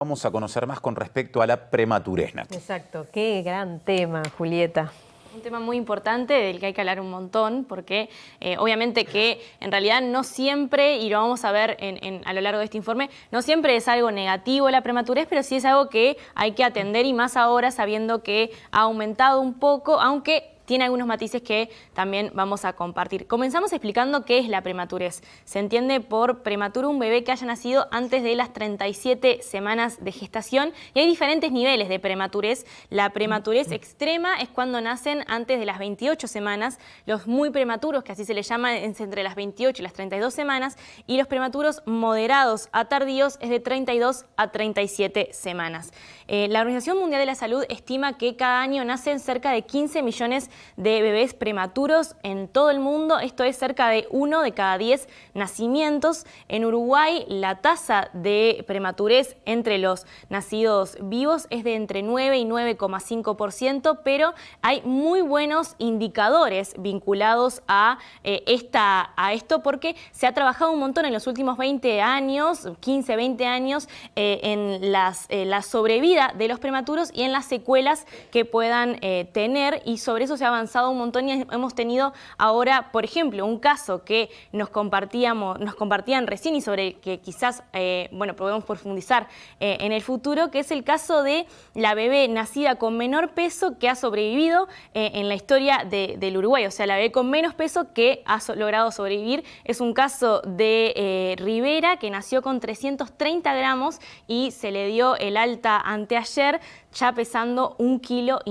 Vamos a conocer más con respecto a la prematurez, Nati. Exacto, qué gran tema, Julieta. Un tema muy importante del que hay que hablar un montón porque obviamente que en realidad no siempre, y lo vamos a ver a lo largo de este informe, no siempre es algo negativo la prematurez, pero sí es algo que hay que atender y más ahora sabiendo que ha aumentado un poco, aunque tiene algunos matices que también vamos a compartir. Comenzamos explicando qué es la prematurez. Se entiende por prematuro un bebé que haya nacido antes de las 37 semanas de gestación y hay diferentes niveles de prematurez. La prematurez extrema es cuando nacen antes de las 28 semanas, los muy prematuros, que así se les llama, es entre las 28 y las 32 semanas, y los prematuros moderados a tardíos es de 32 a 37 semanas. La Organización Mundial de la Salud estima que cada año nacen cerca de 15 millones de bebés prematuros en todo el mundo. Esto es cerca de 1 de cada 10 nacimientos. En Uruguay la tasa de prematurez entre los nacidos vivos es de entre 9 y 9,5%, pero hay muy buenos indicadores vinculados a esto porque se ha trabajado un montón en los últimos 20 años, 15, 20 años, en la sobrevida de los prematuros y en las secuelas que puedan tener, y sobre eso se ha avanzado un montón y hemos tenido ahora, por ejemplo, un caso que nos compartían recién y sobre el que quizás, podemos profundizar en el futuro, que es el caso de la bebé nacida con menor peso que ha sobrevivido en la historia del Uruguay, o sea, la bebé con menos peso que ha logrado sobrevivir. Es un caso de Rivera, que nació con 330 gramos y se le dio el alta anteayer, ya pesando 1,5 kilos.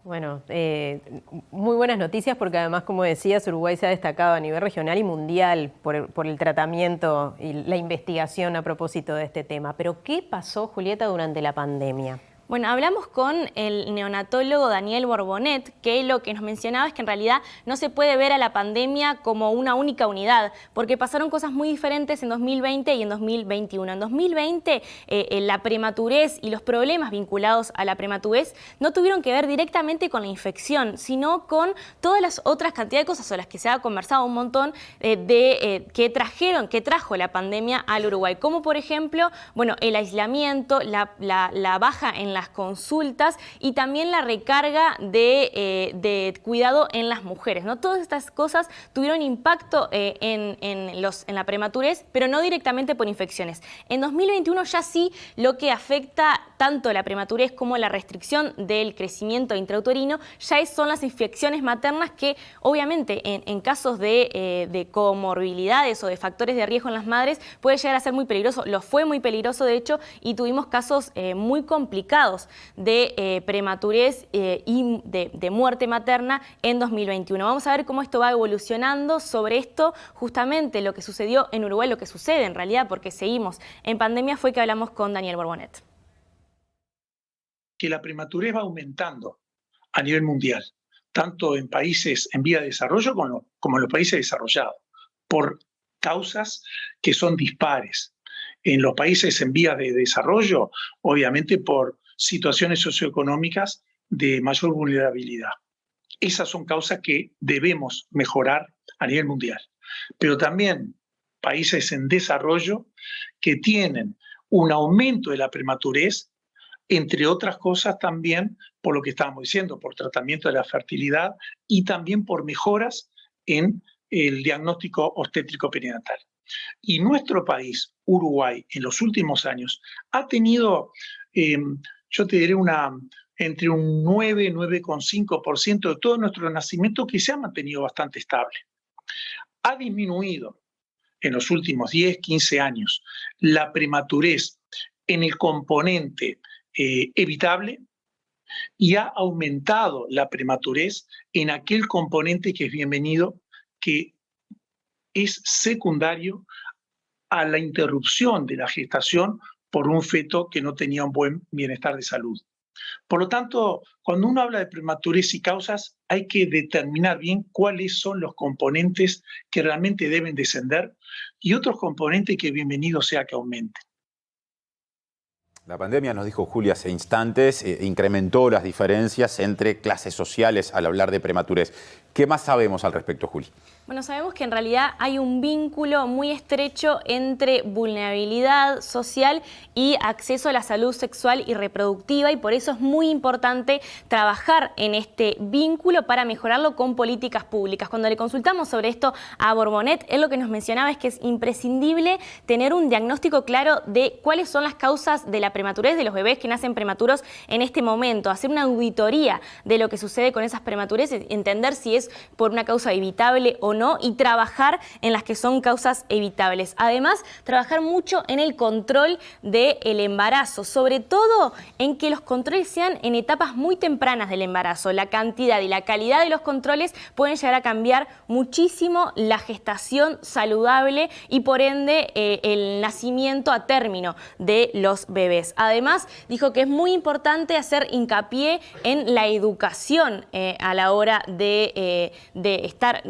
Bueno, muy buenas noticias porque además, como decías, Uruguay se ha destacado a nivel regional y mundial por el tratamiento y la investigación a propósito de este tema. Pero, ¿qué pasó, Julieta, durante la pandemia? Bueno, hablamos con el neonatólogo Daniel Borbonet, que lo que nos mencionaba es que en realidad no se puede ver a la pandemia como una única unidad, porque pasaron cosas muy diferentes en 2020 y en 2021. En 2020, la prematurez y los problemas vinculados a la prematurez no tuvieron que ver directamente con la infección, sino con todas las otras cantidades de cosas sobre las que se ha conversado un montón que trajo la pandemia al Uruguay, como por ejemplo, el aislamiento, la baja en las consultas y también la recarga de cuidado en las mujeres, ¿no? Todas estas cosas tuvieron impacto en la prematurez, pero no directamente por infecciones. En 2021 ya sí lo que afecta tanto la prematurez como la restricción del crecimiento intrauterino son las infecciones maternas que obviamente en casos de comorbilidades o de factores de riesgo en las madres puede llegar a ser muy peligroso. Lo fue muy peligroso de hecho y tuvimos casos muy complicados de prematurez y de muerte materna en 2021. Vamos a ver cómo esto va evolucionando. Sobre esto, justamente lo que sucedió en Uruguay, lo que sucede en realidad, porque seguimos en pandemia, fue que hablamos con Daniel Borbonet. Que la prematurez va aumentando a nivel mundial, tanto en países en vía de desarrollo como en los países desarrollados, por causas que son dispares. En los países en vías de desarrollo, obviamente por situaciones socioeconómicas de mayor vulnerabilidad. Esas son causas que debemos mejorar a nivel mundial. Pero también países en desarrollo que tienen un aumento de la prematurez, entre otras cosas también por lo que estábamos diciendo, por tratamiento de la fertilidad y también por mejoras en el diagnóstico obstétrico perinatal. Y nuestro país, Uruguay, en los últimos años ha tenido, yo te diré, entre un 9, 9,5% de todo nuestro nacimiento que se ha mantenido bastante estable. Ha disminuido en los últimos 10, 15 años la prematurez en el componente evitable y ha aumentado la prematurez en aquel componente que es bienvenido, que es secundario a la interrupción de la gestación por un feto que no tenía un buen bienestar de salud. Por lo tanto, cuando uno habla de prematurez y causas, hay que determinar bien cuáles son los componentes que realmente deben descender y otros componentes que bienvenido sea que aumenten. La pandemia, nos dijo Juli hace instantes, incrementó las diferencias entre clases sociales al hablar de prematurez. ¿Qué más sabemos al respecto, Juli? Bueno, sabemos que en realidad hay un vínculo muy estrecho entre vulnerabilidad social y acceso a la salud sexual y reproductiva, y por eso es muy importante trabajar en este vínculo para mejorarlo con políticas públicas. Cuando le consultamos sobre esto a Borbonet, él lo que nos mencionaba es que es imprescindible tener un diagnóstico claro de cuáles son las causas de la prematurez de los bebés que nacen prematuros en este momento, hacer una auditoría de lo que sucede con esas prematureces, entender si es por una causa evitable o no, y trabajar en las que son causas evitables. Además, trabajar mucho en el control del embarazo, sobre todo en que los controles sean en etapas muy tempranas del embarazo. La cantidad y la calidad de los controles pueden llegar a cambiar muchísimo la gestación saludable y por ende el nacimiento a término de los bebés. Además, dijo que es muy importante hacer hincapié en la educación a la hora de estar,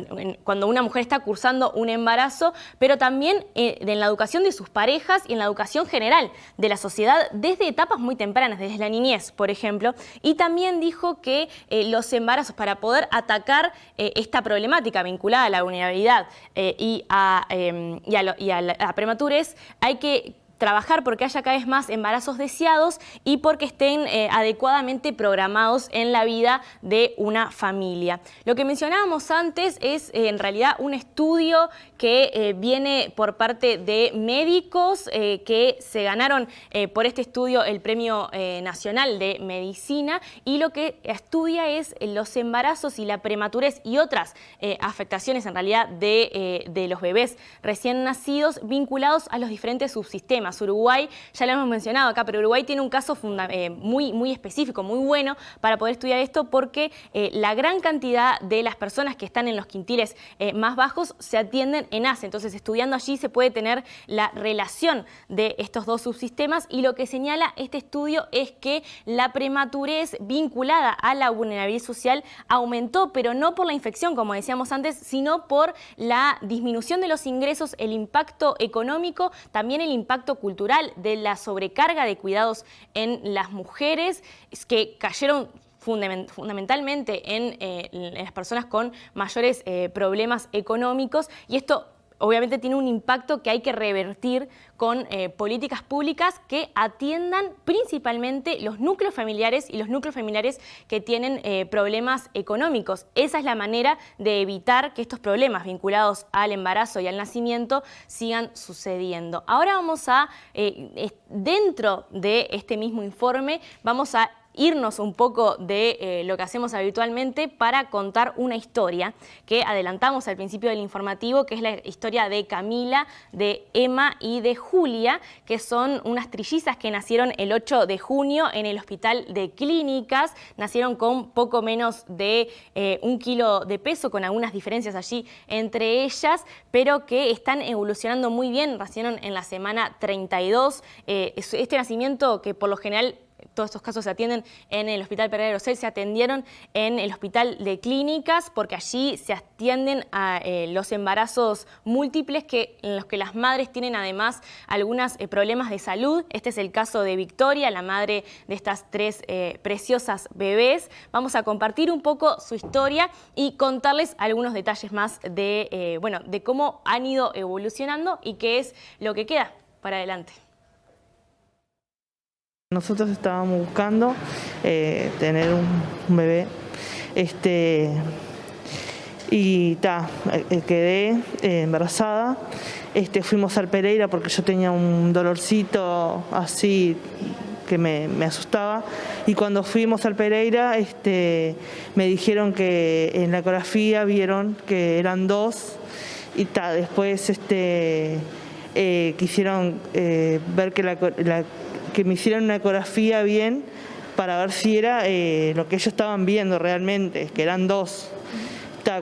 cuando una mujer está cursando un embarazo, pero también en la educación de sus parejas y en la educación general de la sociedad desde etapas muy tempranas, desde la niñez, por ejemplo. Y también dijo que los embarazos, para poder atacar esta problemática vinculada a la vulnerabilidad y a la prematurez, hay que trabajar porque haya cada vez más embarazos deseados y porque estén adecuadamente programados en la vida de una familia. Lo que mencionábamos antes es en realidad un estudio que viene por parte de médicos que se ganaron por este estudio el Premio Nacional de Medicina, y lo que estudia es los embarazos y la prematurez y otras afectaciones en realidad de los bebés recién nacidos vinculados a los diferentes subsistemas. Uruguay, ya lo hemos mencionado acá, pero Uruguay tiene un caso muy específico, muy bueno para poder estudiar esto, porque la gran cantidad de las personas que están en los quintiles más bajos se atienden en ACE. Entonces, estudiando allí se puede tener la relación de estos dos subsistemas, y lo que señala este estudio es que la prematurez vinculada a la vulnerabilidad social aumentó, pero no por la infección, como decíamos antes, sino por la disminución de los ingresos, el impacto económico, también el impacto cultural de la sobrecarga de cuidados en las mujeres, que cayeron fundamentalmente en las personas con mayores problemas económicos, y esto obviamente tiene un impacto que hay que revertir con políticas públicas que atiendan principalmente los núcleos familiares y los núcleos familiares que tienen problemas económicos. Esa es la manera de evitar que estos problemas vinculados al embarazo y al nacimiento sigan sucediendo. Ahora vamos a, dentro de este mismo informe, vamos a irnos un poco de lo que hacemos habitualmente para contar una historia que adelantamos al principio del informativo, que es la historia de Camila, de Emma y de Julia, que son unas trillizas que nacieron el 8 de junio en el Hospital de Clínicas. Nacieron con poco menos de 1 kilo de peso, con algunas diferencias allí entre ellas, pero que están evolucionando muy bien. Nacieron en la semana 32. Este nacimiento, que por lo general todos estos casos se atienden en el Hospital Pereira de Rosell, se atendieron en el Hospital de Clínicas, porque allí se atienden a los embarazos múltiples en los que las madres tienen además algunos problemas de salud. Este es el caso de Victoria, la madre de estas 3 preciosas bebés. Vamos a compartir un poco su historia y contarles algunos detalles más de cómo han ido evolucionando y qué es lo que queda para adelante. Nosotros estábamos buscando tener un bebé, y quedé embarazada. Fuimos al Pereira porque yo tenía un dolorcito así que me asustaba, y cuando fuimos al Pereira me dijeron que en la ecografía vieron que eran 2, y después quisieron ver que me hicieran una ecografía bien para ver si era lo que ellos estaban viendo realmente, que eran 2.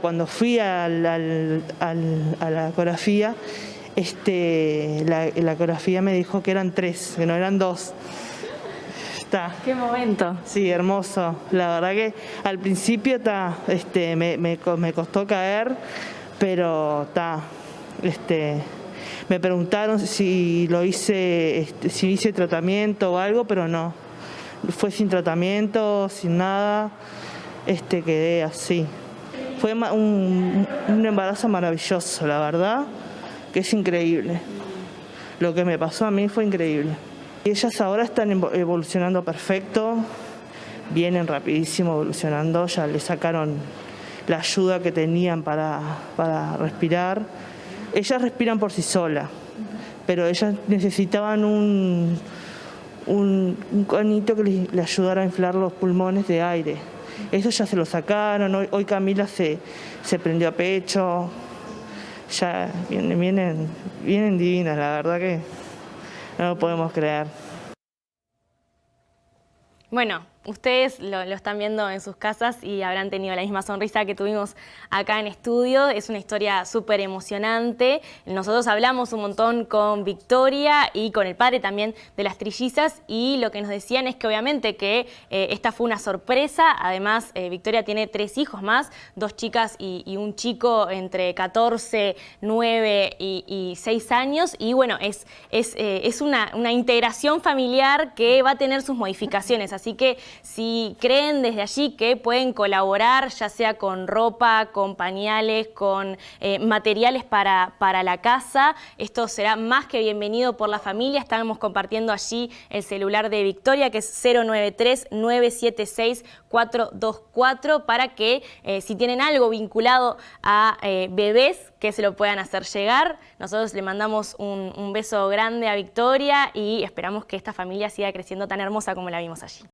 Cuando fui a la ecografía, la ecografía me dijo que eran 3, que no eran 2. ¿Qué momento? Sí, hermoso. La verdad que al principio me costó caer, pero me preguntaron si hice tratamiento o algo, pero no. Fue sin tratamiento, sin nada. Quedé así. Fue un embarazo maravilloso, la verdad, que es increíble. Lo que me pasó a mí fue increíble. Y ellas ahora están evolucionando perfecto, vienen rapidísimo evolucionando, ya le sacaron la ayuda que tenían para respirar. Ellas respiran por sí solas, pero ellas necesitaban un canito que le ayudara a inflar los pulmones de aire. Eso ya se lo sacaron, hoy Camila se prendió a pecho, ya vienen divinas, la verdad que no lo podemos creer. Bueno, ustedes lo están viendo en sus casas y habrán tenido la misma sonrisa que tuvimos acá en estudio. Es una historia súper emocionante. Nosotros hablamos un montón con Victoria y con el padre también de las trillizas, y lo que nos decían es que obviamente que esta fue una sorpresa. Además, Victoria tiene 3 hijos más, 2 chicas y un chico entre 14, 9 y 6 años. Y bueno, es una integración familiar que va a tener sus modificaciones. Así que si creen desde allí que pueden colaborar, ya sea con ropa, con pañales, con materiales para la casa, esto será más que bienvenido por la familia. Estamos compartiendo allí el celular de Victoria, que es 093-976-424, para que si tienen algo vinculado a bebés, que se lo puedan hacer llegar. Nosotros le mandamos un beso grande a Victoria y esperamos que esta familia siga creciendo tan hermosa como la vimos allí.